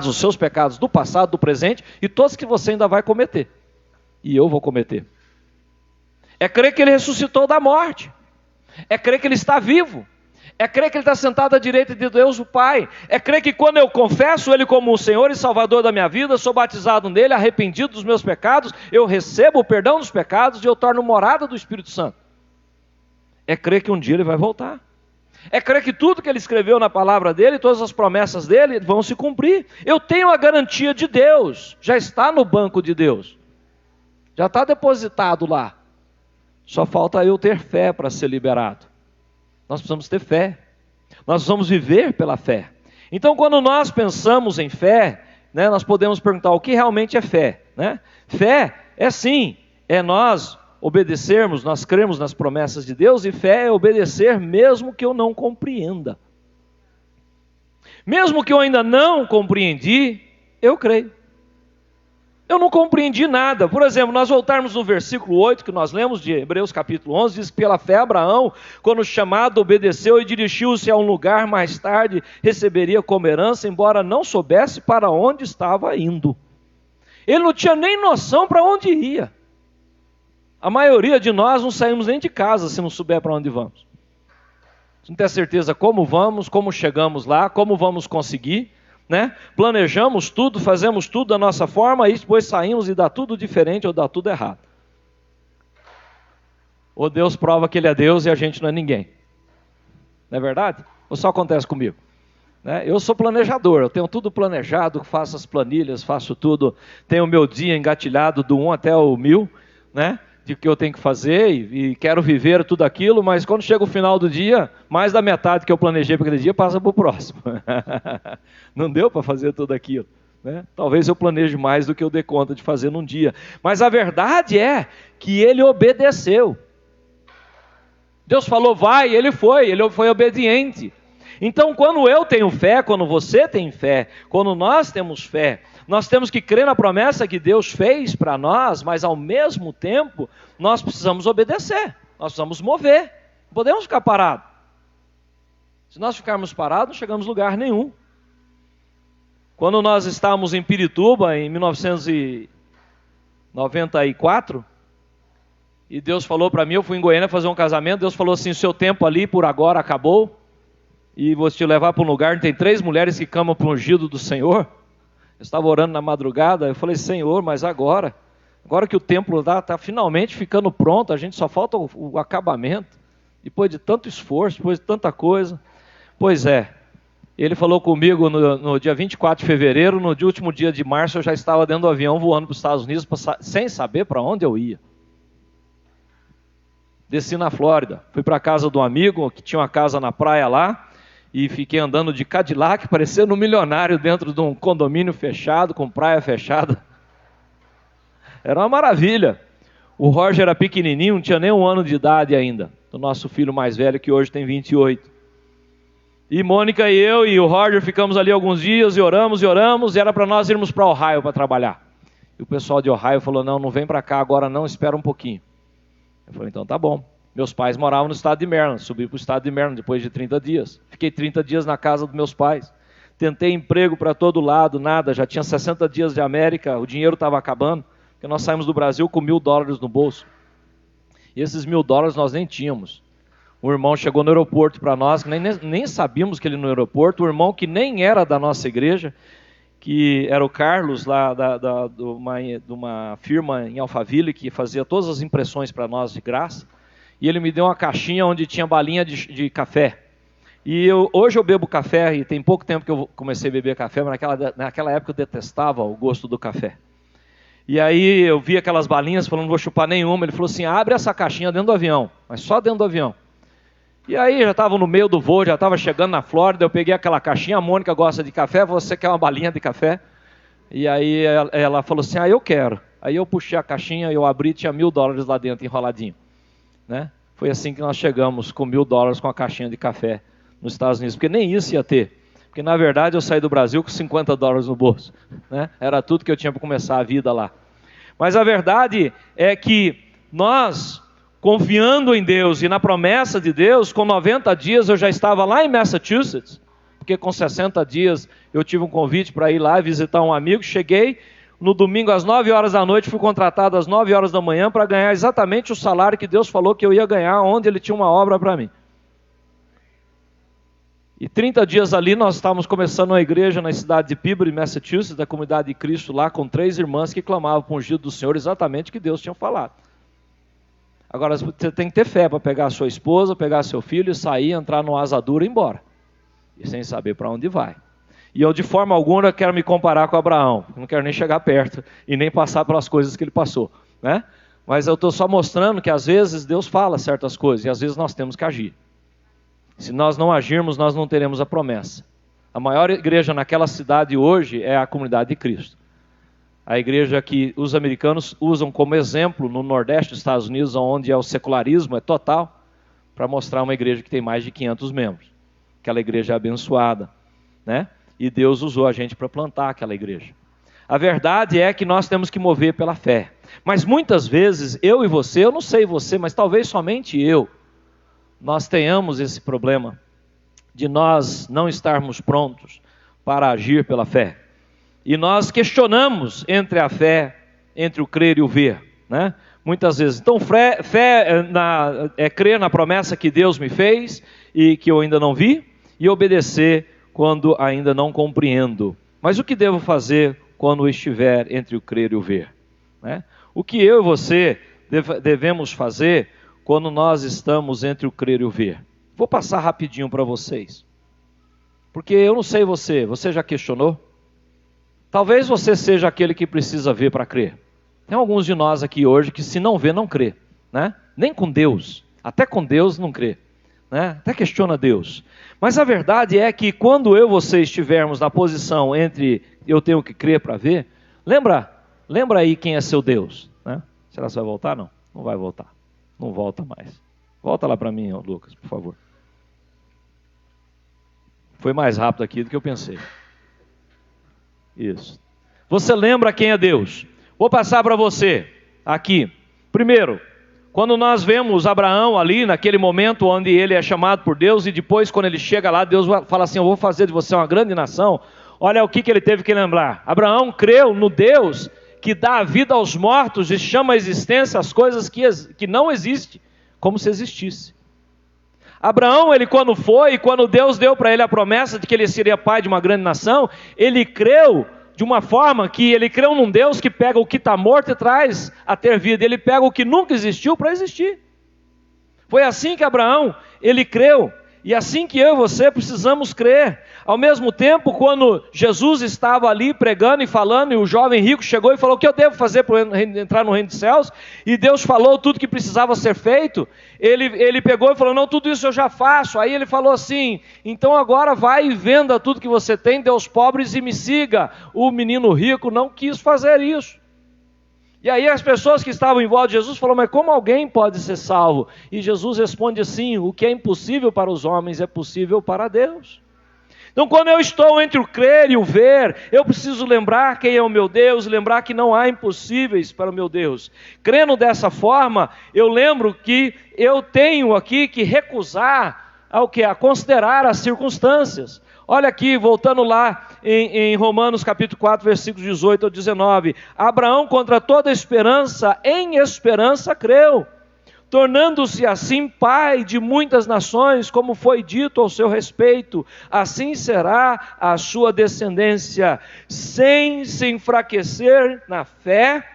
os seus pecados do passado, do presente e todos que você ainda vai cometer. E eu vou cometer. É crer que Ele ressuscitou da morte. É crer que Ele está vivo. É crer que Ele está sentado à direita de Deus o Pai. É crer que quando eu confesso Ele como o Senhor e Salvador da minha vida, sou batizado nele, arrependido dos meus pecados, eu recebo o perdão dos pecados e eu torno morada do Espírito Santo. É crer que um dia Ele vai voltar. É crer que tudo que Ele escreveu na palavra dEle, todas as promessas dEle vão se cumprir. Eu tenho a garantia de Deus, já está no banco de Deus. Já está depositado lá. Só falta eu ter fé para ser liberado. Nós precisamos ter fé. Nós precisamos viver pela fé. Então, quando nós pensamos em fé, né, nós podemos perguntar o que realmente é fé, né? Fé é sim, é nós obedecermos, nós cremos nas promessas de Deus, e fé é obedecer mesmo que eu não compreenda. Mesmo que eu ainda não compreendi, eu creio. Eu não compreendi nada. Por exemplo, nós voltarmos no versículo 8 que nós lemos de Hebreus capítulo 11, diz que pela fé Abraão, quando chamado, obedeceu e dirigiu-se a um lugar, mais tarde receberia como herança, embora não soubesse para onde estava indo. Ele não tinha nem noção para onde ia. A maioria de nós não saímos nem de casa se não souber para onde vamos. Se não tem certeza como vamos, como chegamos lá, como vamos conseguir, né? Planejamos tudo, fazemos tudo da nossa forma, e depois saímos e dá tudo diferente ou dá tudo errado. Ou Deus prova que Ele é Deus e a gente não é ninguém. Não é verdade? Ou só acontece comigo? Né? Eu sou planejador, eu tenho tudo planejado, faço as planilhas, faço tudo, tenho o meu dia engatilhado do 1 até o 1000, né? De que eu tenho que fazer e quero viver tudo aquilo, mas quando chega o final do dia, mais da metade que eu planejei para aquele dia passa para o próximo. Não deu para fazer tudo aquilo, né? Talvez eu planeje mais do que eu dê conta de fazer num dia. Mas a verdade é que ele obedeceu. Deus falou, vai, ele foi obediente. Então, quando eu tenho fé, quando você tem fé, quando nós temos fé, nós temos que crer na promessa que Deus fez para nós, mas ao mesmo tempo, nós precisamos obedecer, nós precisamos mover, não podemos ficar parados. Se nós ficarmos parados, não chegamos a lugar nenhum. Quando nós estávamos em Pirituba, em 1994, e Deus falou para mim, eu fui em Goiânia fazer um casamento, Deus falou assim, seu tempo ali por agora acabou, e vou te levar para um lugar onde tem 3 mulheres que clamam para o ungido do Senhor. Eu estava orando na madrugada, eu falei, Senhor, mas agora que o templo está finalmente ficando pronto, a gente só falta o acabamento, depois de tanto esforço, depois de tanta coisa. Pois é, ele falou comigo no dia 24 de fevereiro, no último dia de março eu já estava dentro do avião voando para os Estados Unidos, sem saber para onde eu ia. Desci na Flórida, fui para a casa de um amigo, que tinha uma casa na praia lá, e fiquei andando de Cadillac, parecendo um milionário dentro de um condomínio fechado, com praia fechada. Era uma maravilha. O Roger era pequenininho, não tinha nem 1 ano de idade ainda. O nosso filho mais velho, que hoje tem 28. E Mônica e eu e o Roger ficamos ali alguns dias e oramos, e era para nós irmos para Ohio para trabalhar. E o pessoal de Ohio falou, não vem para cá agora não, espera um pouquinho. Eu falei, então tá bom. Meus pais moravam no estado de Maryland, subi para o estado de Maryland depois de 30 dias. Fiquei 30 dias na casa dos meus pais. Tentei emprego para todo lado, nada. Já tinha 60 dias de América, o dinheiro estava acabando, porque nós saímos do Brasil com $1.000 no bolso. E esses $1.000 nós nem tínhamos. O irmão chegou no aeroporto para nós, que nem sabíamos que ele no aeroporto. O irmão que nem era da nossa igreja, que era o Carlos, lá de uma firma em Alphaville, que fazia todas as impressões para nós de graça. E ele me deu uma caixinha onde tinha balinha de café. E hoje eu bebo café, e tem pouco tempo que eu comecei a beber café, mas naquela época eu detestava o gosto do café. E aí eu vi aquelas balinhas, falando, não vou chupar nenhuma. Ele falou assim, abre essa caixinha dentro do avião, mas só dentro do avião. E aí já estava no meio do voo, já estava chegando na Flórida, eu peguei aquela caixinha, a Mônica gosta de café, você quer uma balinha de café? E aí ela falou assim, eu quero. Aí eu puxei a caixinha, eu abri, tinha $1.000 lá dentro, enroladinho. Né? Foi assim que nós chegamos com $1.000 com a caixinha de café nos Estados Unidos, porque nem isso ia ter, porque na verdade eu saí do Brasil com $50 no bolso, né? Era tudo que eu tinha para começar a vida lá. Mas a verdade é que nós, confiando em Deus e na promessa de Deus, com 90 dias eu já estava lá em Massachusetts, porque com 60 dias eu tive um convite para ir lá visitar um amigo, cheguei, no domingo às 9 horas da noite, fui contratado às 9 horas da manhã para ganhar exatamente o salário que Deus falou que eu ia ganhar, onde Ele tinha uma obra para mim. E 30 dias ali nós estávamos começando uma igreja na cidade de Peabody, Massachusetts, da Comunidade de Cristo lá, com 3 irmãs que clamavam com o ungido do Senhor exatamente o que Deus tinha falado. Agora você tem que ter fé para pegar a sua esposa, pegar seu filho e sair, entrar no asa dura e ir embora. E sem saber para onde vai. E eu de forma alguma quero me comparar com Abraão, não quero nem chegar perto e nem passar pelas coisas que ele passou, né? Mas eu estou só mostrando que às vezes Deus fala certas coisas e às vezes nós temos que agir. Se nós não agirmos, nós não teremos a promessa. A maior igreja naquela cidade hoje é a Comunidade de Cristo. A igreja que os americanos usam como exemplo no Nordeste dos Estados Unidos, onde o secularismo é total, para mostrar uma igreja que tem mais de 500 membros. Aquela igreja é abençoada, né? E Deus usou a gente para plantar aquela igreja. A verdade é que nós temos que mover pela fé. Mas muitas vezes, eu e você, eu não sei você, mas talvez somente eu, nós tenhamos esse problema de nós não estarmos prontos para agir pela fé. E nós questionamos entre a fé, entre o crer e o ver, né? Muitas vezes. Então, fé é crer na promessa que Deus me fez e que eu ainda não vi, e obedecer quando ainda não compreendo. Mas o que devo fazer quando estiver entre o crer e o ver, né? O que eu e você devemos fazer quando nós estamos entre o crer e o ver? Vou passar rapidinho para vocês. Porque eu não sei você já questionou? Talvez você seja aquele que precisa ver para crer. Tem alguns de nós aqui hoje que se não vê, não crê, né? Nem com Deus, até com Deus não crê, né? Até questiona Deus. Mas a verdade é que quando eu e você estivermos na posição entre eu tenho que crer para ver, lembra aí quem é seu Deus, né? Será que você vai voltar? Não, não vai voltar. Não volta mais. Volta lá para mim, Lucas, por favor. Foi mais rápido aqui do que eu pensei. Isso. Você lembra quem é Deus? Vou passar para você aqui. Primeiro, quando nós vemos Abraão ali, naquele momento onde ele é chamado por Deus, e depois quando ele chega lá, Deus fala assim, eu vou fazer de você uma grande nação. Olha o que ele teve que lembrar. Abraão creu no Deus que dá a vida aos mortos e chama à existência as coisas que não existem, como se existisse. Abraão, ele quando Deus deu para ele a promessa de que ele seria pai de uma grande nação, ele creu de uma forma que ele creu num Deus que pega o que está morto e traz a ter vida. Ele pega o que nunca existiu para existir. Foi assim que Abraão, ele creu. E assim que eu e você precisamos crer. Ao mesmo tempo, quando Jesus estava ali pregando e falando, e o jovem rico chegou e falou, o que eu devo fazer para entrar no reino dos céus? E Deus falou tudo que precisava ser feito. Ele pegou e falou, não, tudo isso eu já faço. Aí ele falou assim, então agora vai e venda tudo que você tem, dê aos pobres e me siga. O menino rico não quis fazer isso. E aí as pessoas que estavam em volta de Jesus falaram, mas como alguém pode ser salvo? E Jesus responde assim, o que é impossível para os homens é possível para Deus. Então quando eu estou entre o crer e o ver, eu preciso lembrar quem é o meu Deus, lembrar que não há impossíveis para o meu Deus. Crendo dessa forma, eu lembro que eu tenho aqui que recusar a considerar as circunstâncias. Olha aqui, voltando lá em Romanos capítulo 4, versículos 18 ao 19. Abraão, contra toda esperança, em esperança creu, tornando-se assim pai de muitas nações, como foi dito ao seu respeito. Assim será a sua descendência. Sem se enfraquecer na fé,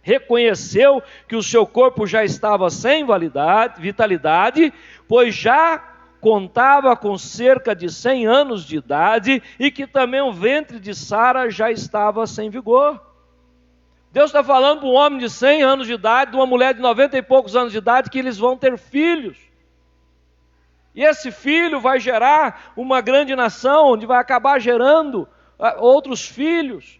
reconheceu que o seu corpo já estava sem vitalidade, pois já contava com cerca de 100 anos de idade e que também o ventre de Sara já estava sem vigor. Deus está falando para um homem de 100 anos de idade, de uma mulher de 90 e poucos anos de idade, que eles vão ter filhos. E esse filho vai gerar uma grande nação, onde vai acabar gerando outros filhos,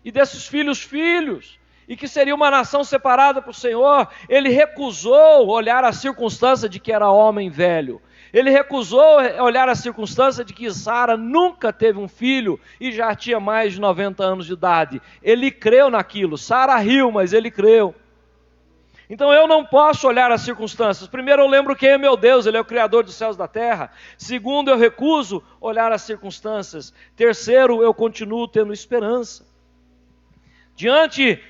e desses filhos, e que seria uma nação separada para o Senhor. Ele recusou olhar a circunstância de que era homem velho. Ele recusou olhar a circunstância de que Sara nunca teve um filho e já tinha mais de 90 anos de idade. Ele creu naquilo. Sara riu, mas ele creu. Então eu não posso olhar as circunstâncias. Primeiro eu lembro quem é meu Deus, Ele é o Criador dos céus e da terra. Segundo, eu recuso olhar as circunstâncias. Terceiro, eu continuo tendo esperança. Diante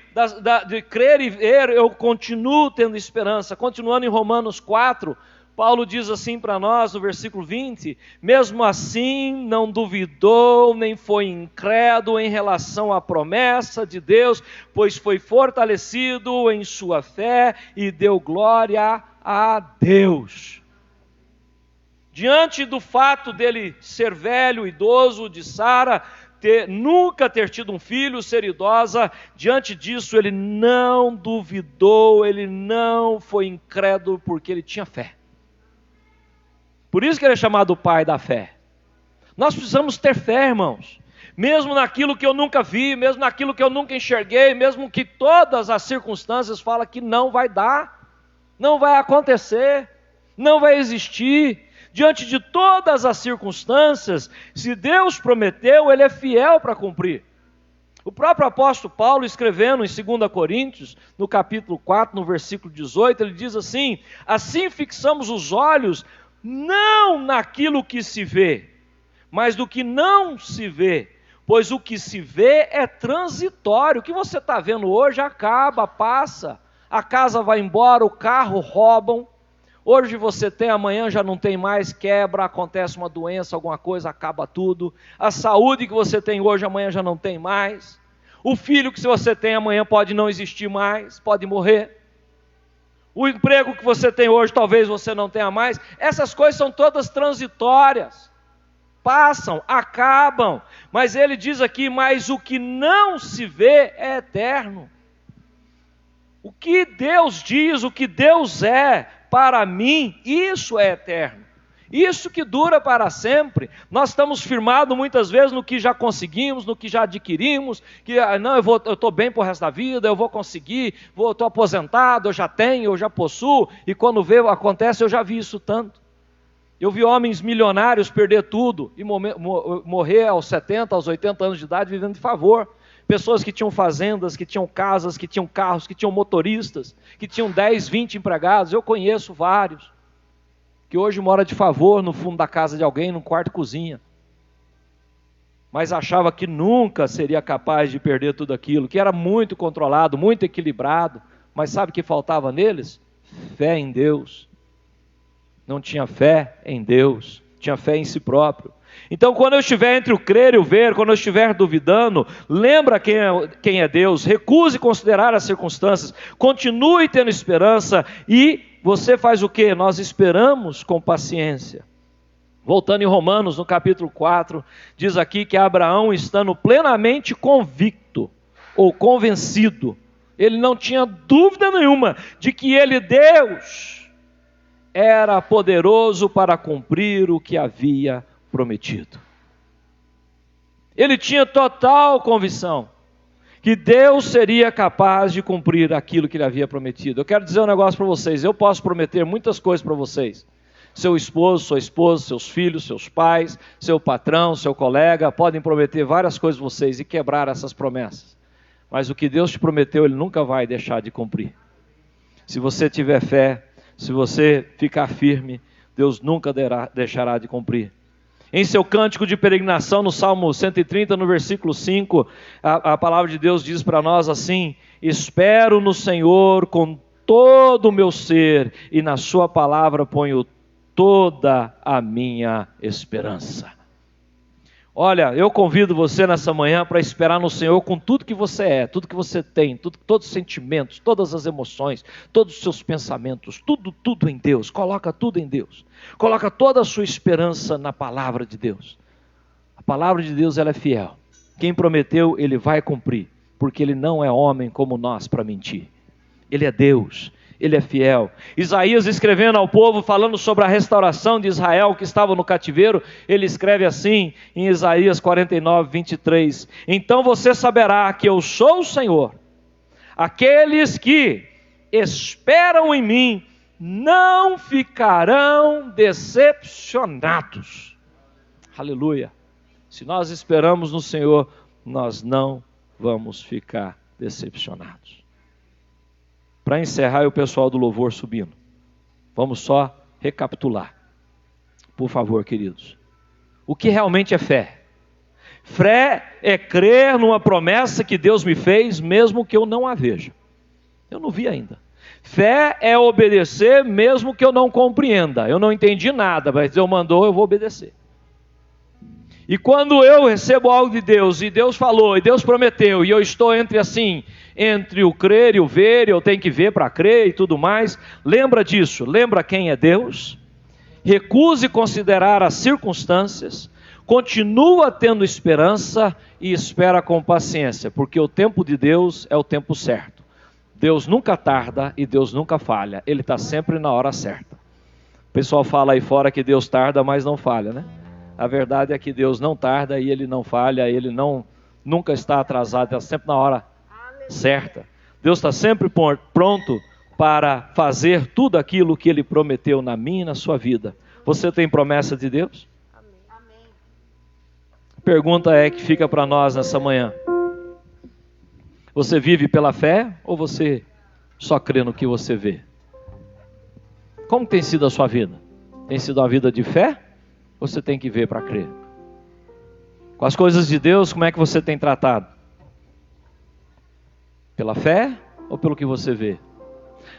de crer e ver, eu continuo tendo esperança. Continuando em Romanos 4, Paulo diz assim para nós no versículo 20: mesmo assim não duvidou, nem foi incrédulo em relação à promessa de Deus, pois foi fortalecido em sua fé e deu glória a Deus. Diante do fato dele ser velho, idoso, de Sara nunca ter tido um filho, ser idosa, diante disso ele não duvidou, ele não foi incrédulo, porque ele tinha fé. Por isso que ele é chamado o pai da fé. Nós precisamos ter fé, irmãos. Mesmo naquilo que eu nunca vi, mesmo naquilo que eu nunca enxerguei, mesmo que todas as circunstâncias falam que não vai dar, não vai acontecer, não vai existir. Diante de todas as circunstâncias, se Deus prometeu, Ele é fiel para cumprir. O próprio apóstolo Paulo, escrevendo em 2 Coríntios, no capítulo 4, no versículo 18, ele diz assim: assim fixamos os olhos não naquilo que se vê, mas do que não se vê, pois o que se vê é transitório. O que você está vendo hoje acaba, passa, a casa vai embora, o carro roubam, hoje você tem, amanhã já não tem mais, quebra, acontece uma doença, alguma coisa, acaba tudo. A saúde que você tem hoje, amanhã já não tem mais. O filho que você tem amanhã pode não existir mais, pode morrer. O emprego que você tem hoje, talvez você não tenha mais. Essas coisas são todas transitórias, passam, acabam. Mas ele diz aqui: mas o que não se vê é eterno. O que Deus diz, o que Deus é para mim, isso é eterno. Isso que dura para sempre. Nós estamos firmados muitas vezes no que já conseguimos, no que já adquirimos, que não, eu estou bem para o resto da vida, eu vou conseguir, estou aposentado, eu já tenho, eu já possuo, e quando acontece, eu já vi isso tanto. Eu vi homens milionários perder tudo e morrer aos 70, aos 80 anos de idade vivendo de favor. Pessoas que tinham fazendas, que tinham casas, que tinham carros, que tinham motoristas, que tinham 10, 20 empregados, eu conheço vários, que hoje mora de favor no fundo da casa de alguém, num quarto e cozinha, mas achava que nunca seria capaz de perder tudo aquilo, que era muito controlado, muito equilibrado, mas sabe o que faltava neles? Fé em Deus. Não tinha fé em Deus, tinha fé em si próprio. Então, quando eu estiver entre o crer e o ver, quando eu estiver duvidando, lembra quem é Deus, recuse considerar as circunstâncias, continue tendo esperança e você faz o quê? Nós esperamos com paciência. Voltando em Romanos, no capítulo 4, diz aqui que Abraão, estando plenamente convicto ou convencido, ele não tinha dúvida nenhuma de que ele, Deus, era poderoso para cumprir o que havia prometido. Ele tinha total convicção que Deus seria capaz de cumprir aquilo que ele havia prometido. Eu quero dizer um negócio para vocês: eu posso prometer muitas coisas para vocês. Seu esposo, sua esposa, seus filhos, seus pais, seu patrão, seu colega, podem prometer várias coisas para vocês e quebrar essas promessas. Mas o que Deus te prometeu, Ele nunca vai deixar de cumprir. Se você tiver fé, se você ficar firme, Deus nunca deixará de cumprir. Em seu cântico de peregrinação, no Salmo 130, no versículo 5, a palavra de Deus diz para nós assim: espero no Senhor com todo o meu ser, e na sua palavra ponho toda a minha esperança. Olha, eu convido você nessa manhã para esperar no Senhor com tudo que você é, tudo que você tem, todos os sentimentos, todas as emoções, todos os seus pensamentos, tudo em Deus. Coloca tudo em Deus. Coloca toda a sua esperança na palavra de Deus. A palavra de Deus, ela é fiel. Quem prometeu, Ele vai cumprir, porque Ele não é homem como nós para mentir. Ele é Deus. Ele é fiel. Isaías, escrevendo ao povo, falando sobre a restauração de Israel que estava no cativeiro, ele escreve assim em Isaías 49, 23: então você saberá que eu sou o Senhor. Aqueles que esperam em mim não ficarão decepcionados. Aleluia. Se nós esperamos no Senhor, nós não vamos ficar decepcionados. Para encerrar, o pessoal do louvor subindo. Vamos só recapitular. Por favor, queridos. O que realmente é fé? Fé é crer numa promessa que Deus me fez, mesmo que eu não a veja. Eu não vi ainda. Fé é obedecer, mesmo que eu não compreenda. Eu não entendi nada, mas Deus mandou, eu vou obedecer. E quando eu recebo algo de Deus, e Deus falou, e Deus prometeu, e eu estou entre o crer e o ver, e eu tenho que ver para crer e tudo mais, lembra disso, lembra quem é Deus, recuse considerar as circunstâncias, continua tendo esperança e espera com paciência, porque o tempo de Deus é o tempo certo. Deus nunca tarda e Deus nunca falha, Ele está sempre na hora certa. O pessoal fala aí fora que Deus tarda, mas não falha, né? A verdade é que Deus não tarda e Ele não falha, Ele nunca está atrasado, está sempre na hora certa. Deus está sempre pronto para fazer tudo aquilo que Ele prometeu na minha e na sua vida. Você tem promessa de Deus? Amém. A pergunta é que fica para nós nessa manhã. Você vive pela fé ou você só crê no que você vê? Como tem sido a sua vida? Tem sido uma vida de fé? Você tem que ver para crer. Com as coisas de Deus, como é que você tem tratado? Pela fé ou pelo que você vê?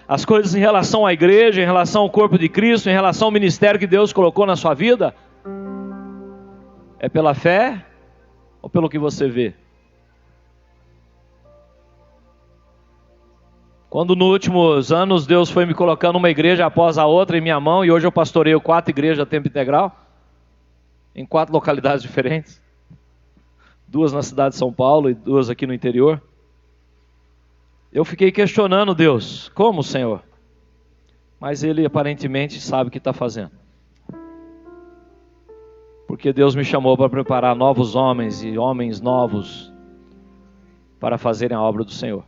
As coisas em relação à igreja, em relação ao corpo de Cristo, em relação ao ministério que Deus colocou na sua vida, é pela fé ou pelo que você vê? Quando nos últimos anos Deus foi me colocando uma igreja após a outra em minha mão, e hoje eu pastoreio 4 igrejas a tempo integral, em 4 localidades diferentes, 2 na cidade de São Paulo e 2 aqui no interior. Eu fiquei questionando Deus, como, Senhor? Mas Ele aparentemente sabe o que está fazendo. Porque Deus me chamou para preparar novos homens e homens novos para fazerem a obra do Senhor.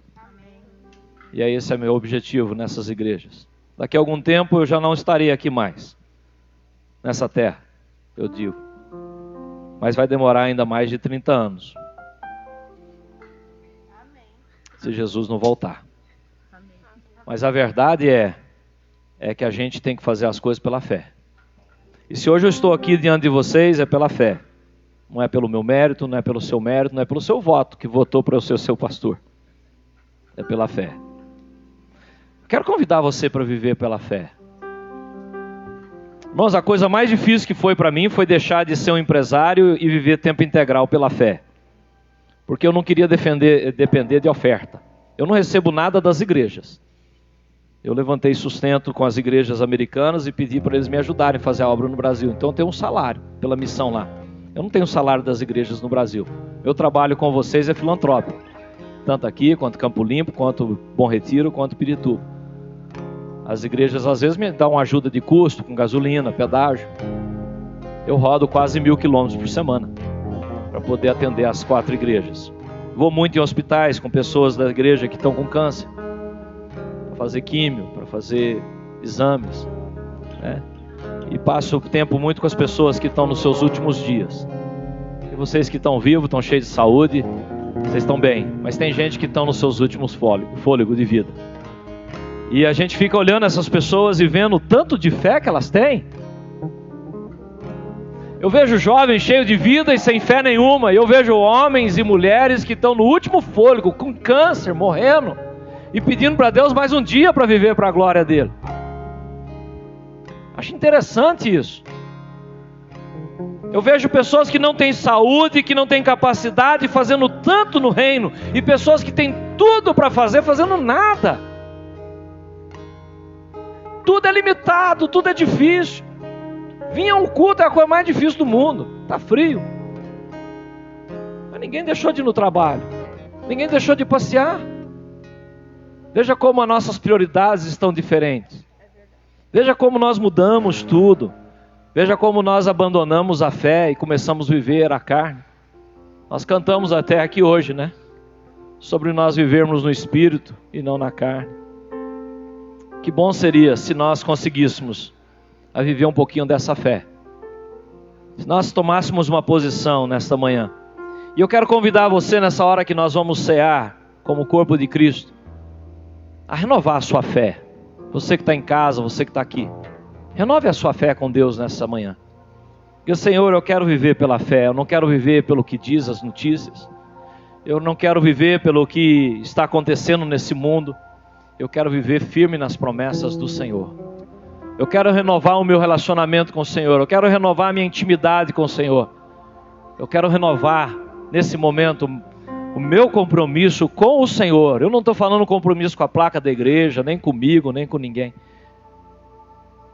E aí esse é meu objetivo nessas igrejas. Daqui a algum tempo eu já não estarei aqui mais, nessa terra, eu digo. Mas vai demorar ainda mais de 30 anos. Se Jesus não voltar. Mas a verdade é que a gente tem que fazer as coisas pela fé. E se hoje eu estou aqui diante de vocês, é pela fé. Não é pelo meu mérito, não é pelo seu mérito, não é pelo seu voto que votou para eu ser o seu pastor. É pela fé. Quero convidar você para viver pela fé. Irmãos, a coisa mais difícil que foi para mim foi deixar de ser um empresário e viver tempo integral pela fé. Porque eu não queria depender de oferta. Eu não recebo nada das igrejas. Eu levantei sustento com as igrejas americanas e pedi para eles me ajudarem a fazer a obra no Brasil. Então eu tenho um salário pela missão lá. Eu não tenho salário das igrejas no Brasil. Meu trabalho com vocês é filantrópico. Tanto aqui, quanto Campo Limpo, quanto Bom Retiro, quanto Pirituba. As igrejas às vezes me dão ajuda de custo, com gasolina, pedágio. Eu rodo quase 1.000 quilômetros por semana para poder atender as 4 igrejas. Vou muito em hospitais com pessoas da igreja que estão com câncer, para fazer químio, para fazer exames, né? E passo tempo muito com as pessoas que estão nos seus últimos dias. E vocês que estão vivos, estão cheios de saúde, vocês estão bem. Mas tem gente que estão nos seus últimos fôlego de vida. E a gente fica olhando essas pessoas e vendo o tanto de fé que elas têm. Eu vejo jovens cheios de vida e sem fé nenhuma. E eu vejo homens e mulheres que estão no último fôlego, com câncer, morrendo, e pedindo para Deus mais um dia para viver para a glória dele. Acho interessante isso. Eu vejo pessoas que não têm saúde, que não têm capacidade, fazendo tanto no reino, e pessoas que têm tudo para fazer, fazendo nada. Tudo é limitado, tudo é difícil. Vinha um culto, é a coisa mais difícil do mundo. Está frio. Mas ninguém deixou de ir no trabalho. Ninguém deixou de passear. Veja como as nossas prioridades estão diferentes. Veja como nós mudamos tudo. Veja como nós abandonamos a fé e começamos a viver a carne. Nós cantamos até aqui hoje, né? Sobre nós vivermos no Espírito e não na carne. Que bom seria se nós conseguíssemos a viver um pouquinho dessa fé. Se nós tomássemos uma posição nesta manhã. E eu quero convidar você nessa hora que nós vamos cear como corpo de Cristo. a renovar a sua fé. Você que está em casa, você que está aqui, renove a sua fé com Deus nessa manhã. Porque, Senhor, eu quero viver pela fé, eu não quero viver pelo que diz as notícias, eu não quero viver pelo que está acontecendo nesse mundo, eu quero viver firme nas promessas do Senhor. Eu quero renovar o meu relacionamento com o Senhor, eu quero renovar a minha intimidade com o Senhor, eu quero renovar nesse momento o meu compromisso com o Senhor. Eu não estou falando compromisso com a placa da igreja, nem comigo, nem com ninguém,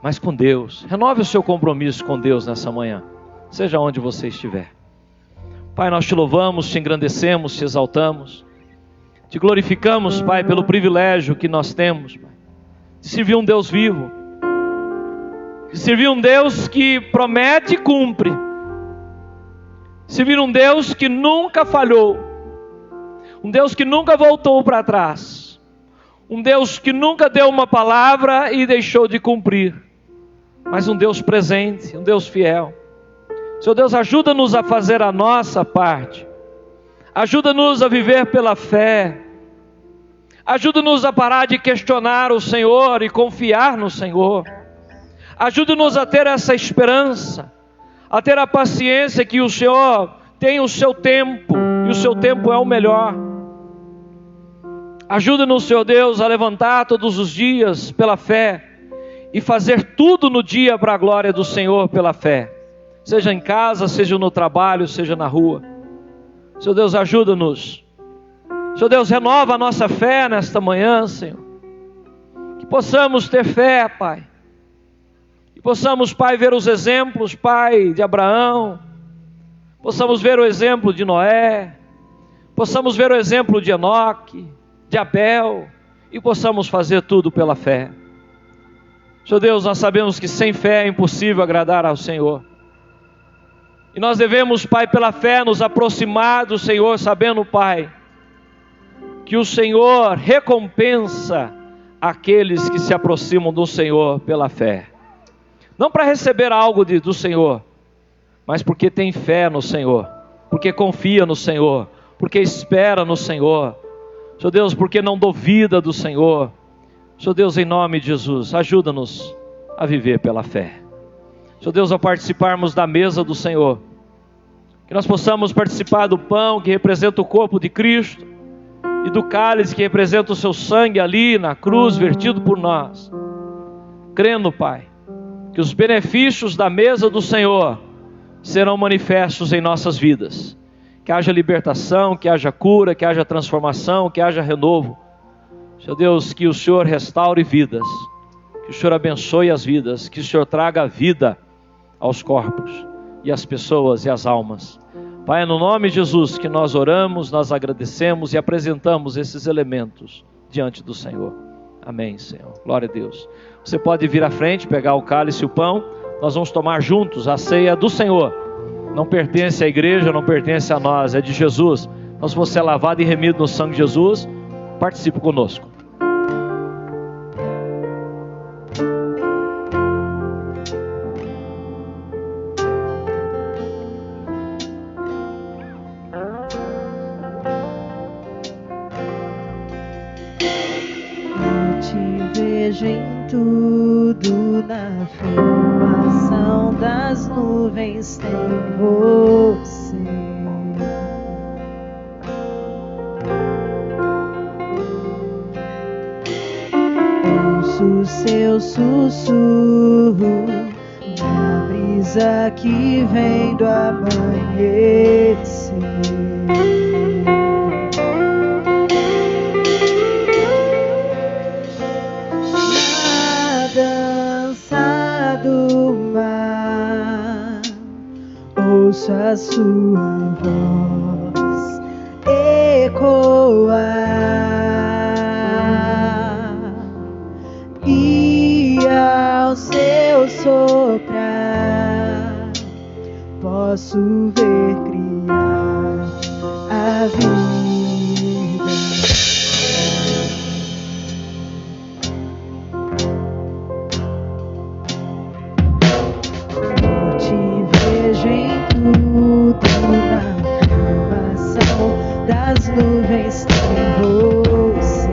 mas com Deus. Renove o seu compromisso com Deus nessa manhã, seja onde você estiver. Pai, nós te louvamos, te engrandecemos, te exaltamos, te glorificamos, Pai, pelo privilégio que nós temos, Pai, de servir um Deus vivo, de servir um Deus que promete e cumpre, servir um Deus que nunca falhou, um Deus que nunca voltou para trás, um Deus que nunca deu uma palavra e deixou de cumprir, mas um Deus presente, um Deus fiel. Senhor Deus, ajuda-nos a fazer a nossa parte, ajuda-nos a viver pela fé, ajuda-nos a parar de questionar o Senhor e confiar no Senhor, ajuda-nos a ter essa esperança, a ter a paciência que o Senhor tem o seu tempo, e o seu tempo é o melhor. Ajuda-nos, Senhor Deus, a levantar todos os dias pela fé, e fazer tudo no dia para a glória do Senhor pela fé, seja em casa, seja no trabalho, seja na rua. Senhor Deus, ajuda-nos. Senhor Deus, renova a nossa fé nesta manhã, Senhor, que possamos ter fé, Pai, que possamos, Pai, ver os exemplos, Pai, de Abraão, possamos ver o exemplo de Noé, possamos ver o exemplo de Enoque, de Abel, e possamos fazer tudo pela fé. Senhor Deus, nós sabemos que sem fé é impossível agradar ao Senhor, e nós devemos, Pai, pela fé nos aproximar do Senhor, sabendo, Pai, que o Senhor recompensa aqueles que se aproximam do Senhor pela fé, não para receber algo do Senhor, mas porque tem fé no Senhor, porque confia no Senhor, porque espera no Senhor. Senhor Deus, porque não duvida do Senhor. Senhor Deus, em nome de Jesus, ajuda-nos a viver pela fé. Senhor Deus, ao participarmos da mesa do Senhor, que nós possamos participar do pão que representa o corpo de Cristo, e do cálice que representa o seu sangue ali na cruz, vertido por nós, crendo, Pai, que os benefícios da mesa do Senhor serão manifestos em nossas vidas, que haja libertação, que haja cura, que haja transformação, que haja renovo. Senhor Deus, que o Senhor restaure vidas, que o Senhor abençoe as vidas, que o Senhor traga vida aos corpos e às pessoas e às almas. Pai, é no nome de Jesus que nós oramos, nós agradecemos e apresentamos esses elementos diante do Senhor. Amém, Senhor. Glória a Deus. Você pode vir à frente, pegar o cálice e o pão. Nós vamos tomar juntos a ceia do Senhor. Não pertence à igreja, não pertence a nós, é de Jesus. Então, se você é lavado e remido no sangue de Jesus, participe conosco. Vejo em tudo, na formação das nuvens tem você. Ouço seu sussurro na brisa que vem do amanhecer. Ouço a sua voz ecoar e ao seu soprar posso ver criar a vida. Das nuvens tem você.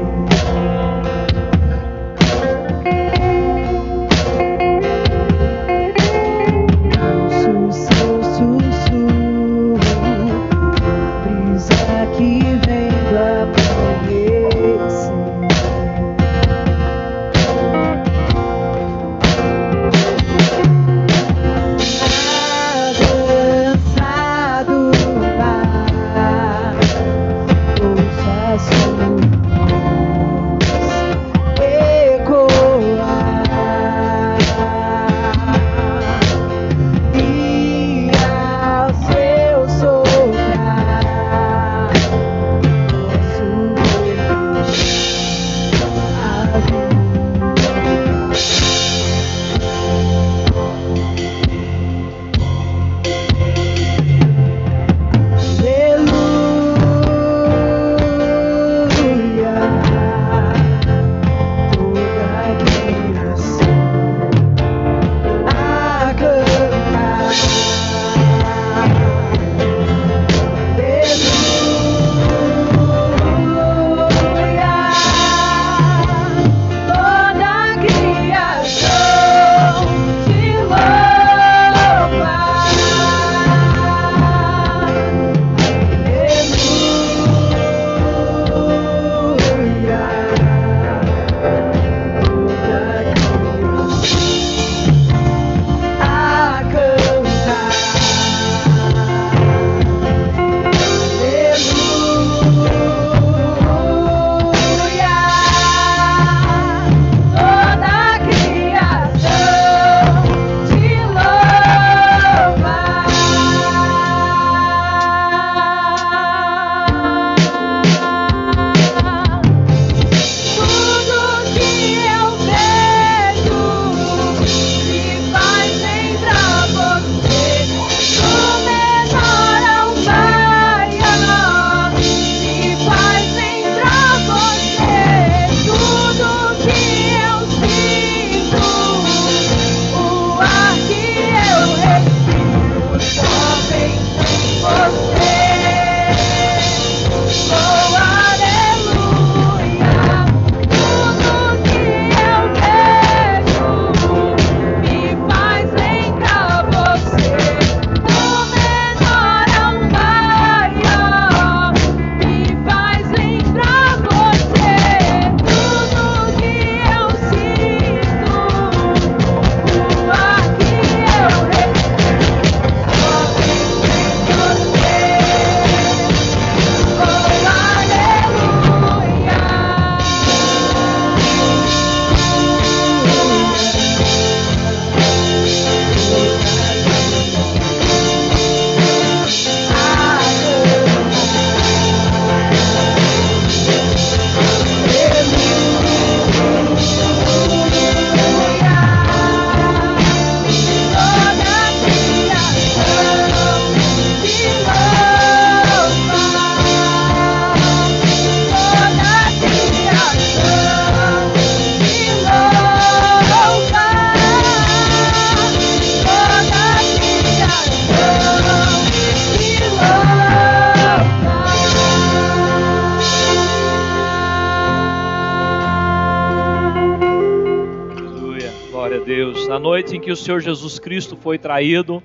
Na noite em que o Senhor Jesus Cristo foi traído,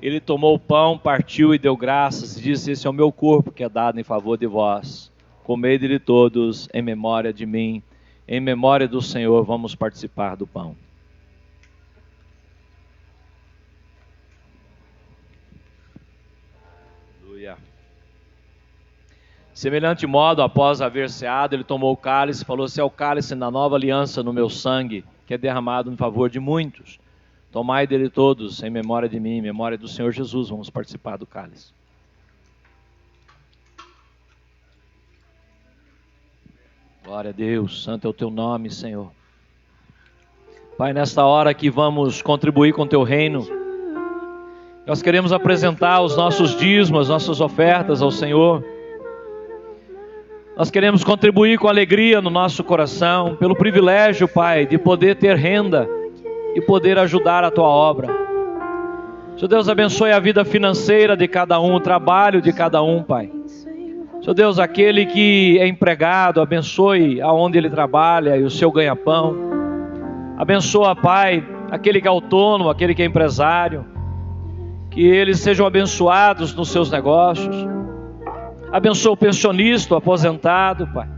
Ele tomou o pão, partiu e deu graças e disse: esse é o meu corpo que é dado em favor de vós. Comei dele todos em memória de mim. Em memória do Senhor, vamos participar do pão. Aleluia. Semelhante modo, após haver ceado, ele tomou o cálice e falou: esse é o cálice da nova aliança no meu sangue, que é derramado em favor de muitos. Tomai dele todos em memória de mim, em memória do Senhor Jesus. Vamos participar do cálice. Glória a Deus, santo é o teu nome, Senhor. Pai, nesta hora que vamos contribuir com o teu reino, nós queremos apresentar os nossos dízimos, as nossas ofertas ao Senhor. Nós queremos contribuir com alegria no nosso coração, pelo privilégio, Pai, de poder ter renda e poder ajudar a tua obra. Senhor Deus, abençoe a vida financeira de cada um, o trabalho de cada um, Pai. Senhor Deus, aquele que é empregado, abençoe aonde ele trabalha e o seu ganha-pão. Abençoa, Pai, aquele que é autônomo, aquele que é empresário. Que eles sejam abençoados nos seus negócios. Abençoa o pensionista, o aposentado, Pai.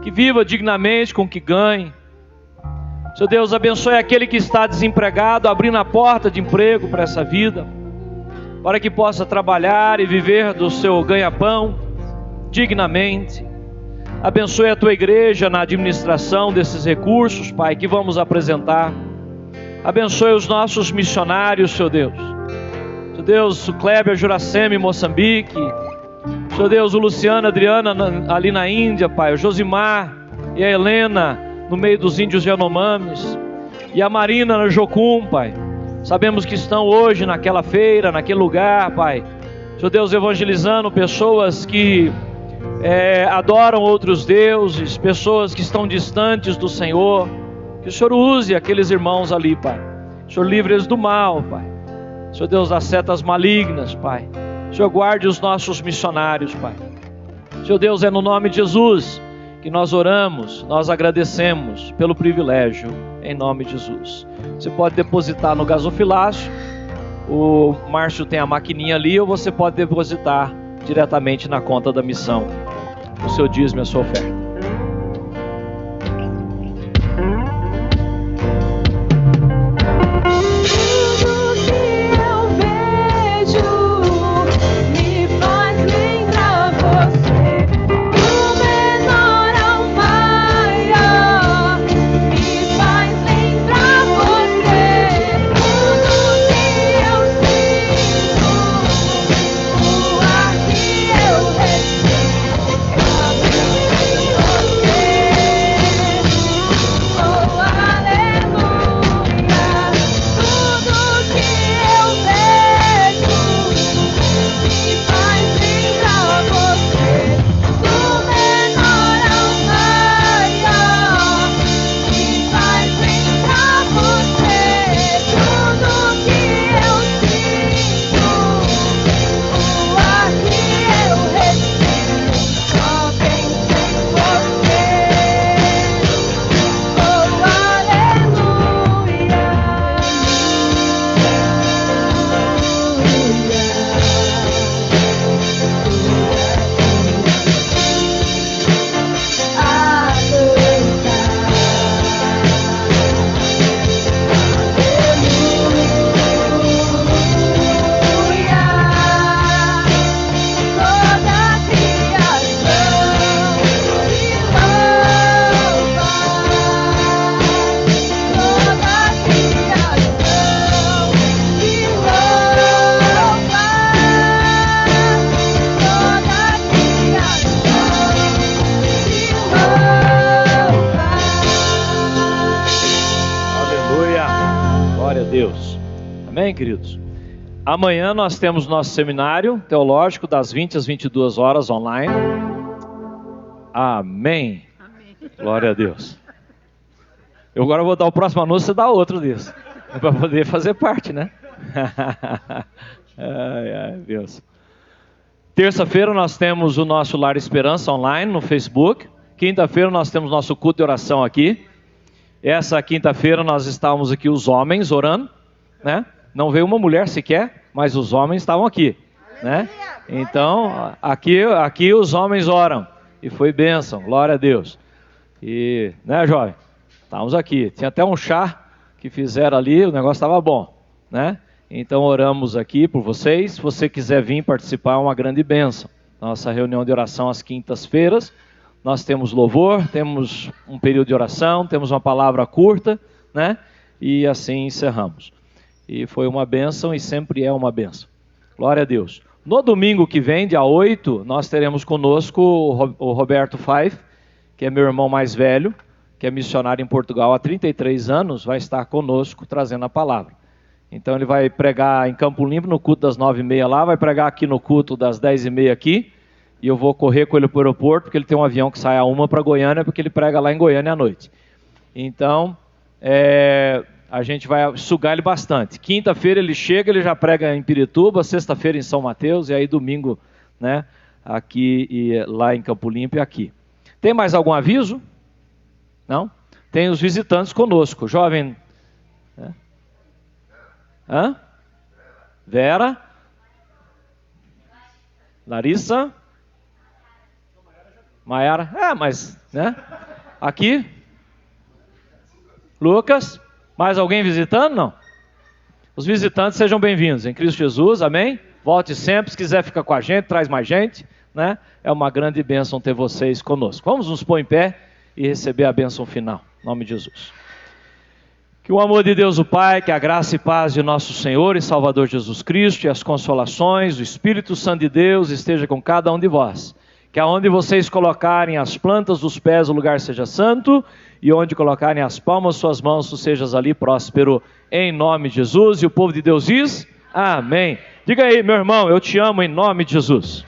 Que viva dignamente com o que ganhe. Senhor Deus, abençoe aquele que está desempregado, abrindo a porta de emprego para essa vida. Para que possa trabalhar e viver do seu ganha-pão dignamente. Abençoe a tua igreja na administração desses recursos, Pai, que vamos apresentar. Abençoe os nossos missionários, Senhor Deus. Senhor Deus, o Kleber Juracema em Moçambique. Senhor Deus, o Luciano, a Adriana ali na Índia, Pai. O Josimar e a Helena no meio dos índios Yanomamis. E a Marina no Jocum, Pai. Sabemos que estão hoje naquela feira, naquele lugar, Pai. Senhor Deus, evangelizando pessoas que adoram outros deuses, pessoas que estão distantes do Senhor. Que o Senhor use aqueles irmãos ali, Pai. O Senhor livre eles do mal, Pai. Senhor Deus, das setas malignas, Pai. O Senhor guarde os nossos missionários, Pai. Senhor Deus, é no nome de Jesus que nós oramos, nós agradecemos pelo privilégio, em nome de Jesus. Você pode depositar no gasofilácio, o Márcio tem a maquininha ali, ou você pode depositar diretamente na conta da missão, o seu dízimo e a sua oferta. Amém, queridos? Amanhã nós temos nosso seminário teológico das 20 às 22 horas online. Amém. Glória a Deus. Eu agora vou dar o próximo anúncio, você dá outro desse. Para poder fazer parte, né? Ai, Deus. Terça-feira nós temos o nosso Lar Esperança online no Facebook. Quinta-feira nós temos nosso culto de oração aqui. Essa quinta-feira nós estávamos aqui os homens orando, né? Não veio uma mulher sequer, mas os homens estavam aqui, né? Então, aqui os homens oram. E foi bênção, glória a Deus. E, né, jovem? Estávamos aqui. Tinha até um chá que fizeram ali, o negócio estava bom, né? Então oramos aqui por vocês. Se você quiser vir participar, é uma grande bênção. Nossa reunião de oração às quintas-feiras. Nós temos louvor, temos um período de oração, temos uma palavra curta, né? E assim encerramos. E foi uma bênção e sempre é uma bênção. Glória a Deus. No domingo que vem, dia 8, nós teremos conosco o Roberto Fife, que é meu irmão mais velho, que é missionário em Portugal há 33 anos, vai estar conosco trazendo a palavra. Então ele vai pregar em Campo Limpo no culto das 9h30 lá, vai pregar aqui no culto das 10h30 aqui, e eu vou correr com ele para o aeroporto, porque ele tem um avião que sai a 1 para Goiânia, porque ele prega lá em Goiânia à noite. Então, a gente vai sugar ele bastante. Quinta-feira ele chega, ele já prega em Pirituba, sexta-feira em São Mateus, e aí domingo, né, aqui e lá em Campo Limpo e aqui. Tem mais algum aviso? Não? Tem os visitantes conosco. Jovem... né? Hã? Vera? Larissa? Maiara? Mas, né? Aqui? Lucas? Mais alguém visitando? Não? Os visitantes sejam bem-vindos em Cristo Jesus, amém? Volte sempre, se quiser ficar com a gente, traz mais gente, né? É uma grande bênção ter vocês conosco. Vamos nos pôr em pé e receber a bênção final, em nome de Jesus. Que o amor de Deus o Pai, que a graça e paz de nosso Senhor e Salvador Jesus Cristo e as consolações do Espírito Santo de Deus esteja com cada um de vós. Que aonde vocês colocarem as plantas dos pés, o lugar seja santo, e onde colocarem as palmas de suas mãos, tu sejas ali próspero, em nome de Jesus. E o povo de Deus diz, amém. Diga aí, meu irmão, eu te amo em nome de Jesus.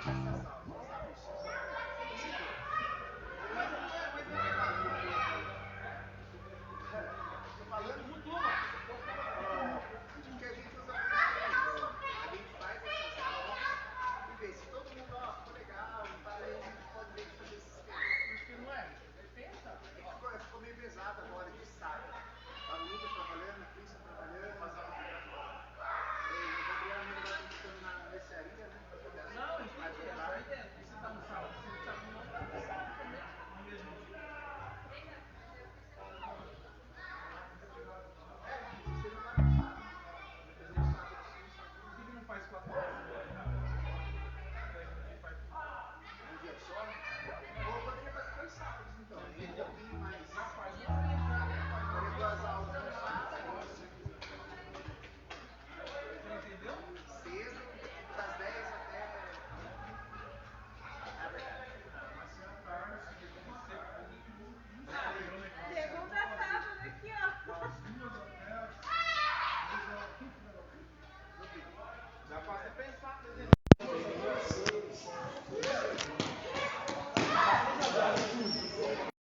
Essa